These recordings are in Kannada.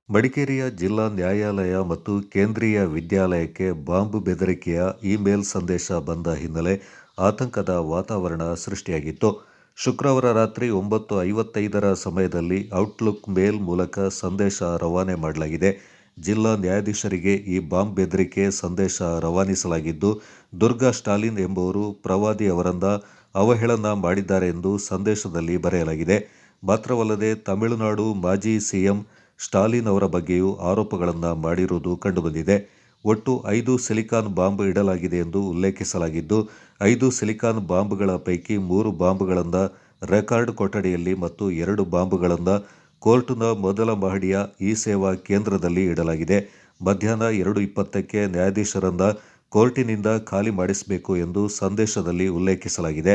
ಮಡಿಕೇರಿಯ ಜಿಲ್ಲಾ ನ್ಯಾಯಾಲಯ ಮತ್ತು ಕೇಂದ್ರೀಯ ವಿದ್ಯಾಲಯಕ್ಕೆ ಬಾಂಬ್ ಬೆದರಿಕೆಯ ಇಮೇಲ್ ಸಂದೇಶ ಬಂದ ಹಿನ್ನೆಲೆ ಆತಂಕದ ವಾತಾವರಣ ಸೃಷ್ಟಿಯಾಗಿತ್ತು. ಶುಕ್ರವಾರ ರಾತ್ರಿ 9:55ರ ಸಮಯದಲ್ಲಿ ಔಟ್ಲುಕ್ ಮೇಲ್ ಮೂಲಕ ಸಂದೇಶ ರವಾನೆ ಮಾಡಲಾಗಿದೆ. ಜಿಲ್ಲಾ ನ್ಯಾಯಾಧೀಶರಿಗೆ ಈ ಬಾಂಬ್ ಬೆದರಿಕೆ ಸಂದೇಶ ರವಾನಿಸಲಾಗಿದ್ದು, ದುರ್ಗಾ ಸ್ಟಾಲಿನ್ ಎಂಬುವರು ಪ್ರವಾದಿ ಅವರನ್ನ ಅವಹೇಳನ ಮಾಡಿದ್ದಾರೆ ಎಂದು ಸಂದೇಶದಲ್ಲಿ ಬರೆಯಲಾಗಿದೆ. ಮಾತ್ರವಲ್ಲದೆ ತಮಿಳುನಾಡು ಮಾಜಿ ಸಿಎಂ ಸ್ಟಾಲಿನ್ ಅವರ ಬಗ್ಗೆಯೂ ಆರೋಪಗಳನ್ನು ಮಾಡಿರುವುದು ಕಂಡುಬಂದಿದೆ. ಒಟ್ಟು 5 ಸಿಲಿಕಾನ್ ಬಾಂಬ್ ಇಡಲಾಗಿದೆ ಎಂದು ಉಲ್ಲೇಖಿಸಲಾಗಿದ್ದು, 5 ಸಿಲಿಕಾನ್ ಬಾಂಬ್ಗಳ ಪೈಕಿ 3 ಬಾಂಬ್ಗಳನ್ನು ರೆಕಾರ್ಡ್ ಕೊಠಡಿಯಲ್ಲಿ ಮತ್ತು 2 ಬಾಂಬ್ಗಳನ್ನು ಕೋರ್ಟ್ನ ಮೊದಲ ಮಹಡಿಯ ಇ-ಸೇವಾ ಕೇಂದ್ರದಲ್ಲಿ ಇಡಲಾಗಿದೆ. ಮಧ್ಯಾಹ್ನ 2:20ಕ್ಕೆ ನ್ಯಾಯಾಧೀಶರನ್ನ ಕೋರ್ಟಿನಿಂದ ಖಾಲಿ ಮಾಡಿಸಬೇಕು ಎಂದು ಸಂದೇಶದಲ್ಲಿ ಉಲ್ಲೇಖಿಸಲಾಗಿದೆ.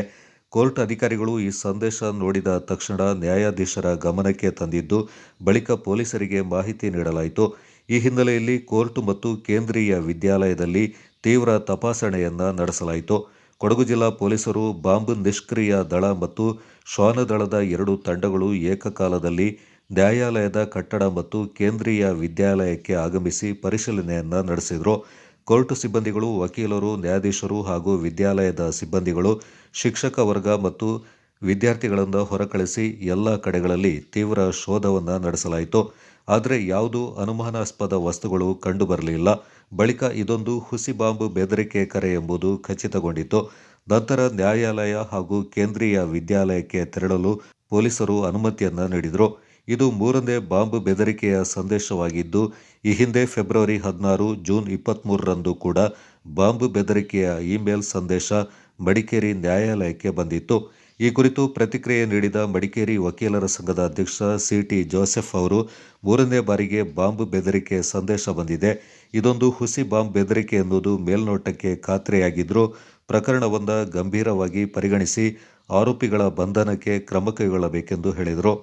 ಕೋರ್ಟ್ ಅಧಿಕಾರಿಗಳು ಈ ಸಂದೇಶ ನೋಡಿದ ತಕ್ಷಣ ನ್ಯಾಯಾಧೀಶರ ಗಮನಕ್ಕೆ ತಂದಿದ್ದು, ಬಳಿಕ ಪೊಲೀಸರಿಗೆ ಮಾಹಿತಿ ನೀಡಲಾಯಿತು. ಈ ಹಿನ್ನೆಲೆಯಲ್ಲಿ ಕೋರ್ಟ್ ಮತ್ತು ಕೇಂದ್ರೀಯ ವಿದ್ಯಾಲಯದಲ್ಲಿ ತೀವ್ರ ತಪಾಸಣೆಯನ್ನ ನಡೆಸಲಾಯಿತು. ಕೊಡಗು ಜಿಲ್ಲಾ ಪೊಲೀಸರು ಬಾಂಬ್ ನಿಷ್ಕ್ರಿಯ ದಳ ಮತ್ತು ಶ್ವಾನದಳದ 2 ತಂಡಗಳು ಏಕಕಾಲದಲ್ಲಿ ನ್ಯಾಯಾಲಯದ ಕಟ್ಟಡ ಮತ್ತು ಕೇಂದ್ರೀಯ ವಿದ್ಯಾಲಯಕ್ಕೆ ಆಗಮಿಸಿ ಪರಿಶೀಲನೆಯನ್ನ ನಡೆಸಿದರು. ಕೋರ್ಟ್ ಸಿಬ್ಬಂದಿಗಳು, ವಕೀಲರು, ನ್ಯಾಯಾಧೀಶರು ಹಾಗೂ ವಿದ್ಯಾಲಯದ ಸಿಬ್ಬಂದಿಗಳು ಶಿಕ್ಷಕ ವರ್ಗ ಮತ್ತು ವಿದ್ಯಾರ್ಥಿಗಳನ್ನು ಹೊರಕಳಿಸಿ ಎಲ್ಲ ಕಡೆಗಳಲ್ಲಿ ತೀವ್ರ ಶೋಧವನ್ನು ನಡೆಸಲಾಯಿತು. ಆದರೆ ಯಾವುದೂ ಅನುಮಾನಾಸ್ಪದ ವಸ್ತುಗಳು ಕಂಡುಬರಲಿಲ್ಲ. ಬಳಿಕ ಇದೊಂದು ಹುಸಿ ಬಾಂಬ್ ಬೆದರಿಕೆ ಕರೆ ಎಂಬುದು ಖಚಿತಗೊಂಡಿತು. ನಂತರ ನ್ಯಾಯಾಲಯ ಹಾಗೂ ಕೇಂದ್ರೀಯ ವಿದ್ಯಾಲಯಕ್ಕೆ ತೆರಳಲು ಪೊಲೀಸರು ಅನುಮತಿಯನ್ನ ನೀಡಿದರು. ಇದು 3ನೇ ಬಾಂಬ್ ಬೆದರಿಕೆಯ ಸಂದೇಶವಾಗಿದ್ದು, ಈ ಹಿಂದೆ ಫೆಬ್ರವರಿ 16, ಜೂನ್ 23ರಂದು ಕೂಡ ಬಾಂಬ್ ಬೆದರಿಕೆಯ ಇಮೇಲ್ ಸಂದೇಶ ಮಡಿಕೇರಿ ನ್ಯಾಯಾಲಯಕ್ಕೆ ಬಂದಿತ್ತು. ಈ ಕುರಿತು ಪ್ರತಿಕ್ರಿಯೆ ನೀಡಿದ ಮಡಿಕೇರಿ ವಕೀಲರ ಸಂಘದ ಅಧ್ಯಕ್ಷ ಸಿ.ಟಿ. ಜೋಸೆಫ್ ಅವರು, 3ನೇ ಬಾರಿಗೆ ಬಾಂಬ್ ಬೆದರಿಕೆ ಸಂದೇಶ ಬಂದಿದೆ. ಇದೊಂದು ಹುಸಿ ಬಾಂಬ್ ಬೆದರಿಕೆ ಎನ್ನುವುದು ಮೇಲ್ನೋಟಕ್ಕೆ ಖಾತ್ರಿಯಾಗಿದ್ರೂ ಪ್ರಕರಣವನ್ನು ಗಂಭೀರವಾಗಿ ಪರಿಗಣಿಸಿ ಆರೋಪಿಗಳ ಬಂಧನಕ್ಕೆ ಕ್ರಮ ಕೈಗೊಳ್ಳಬೇಕೆಂದು ಹೇಳಿದರು.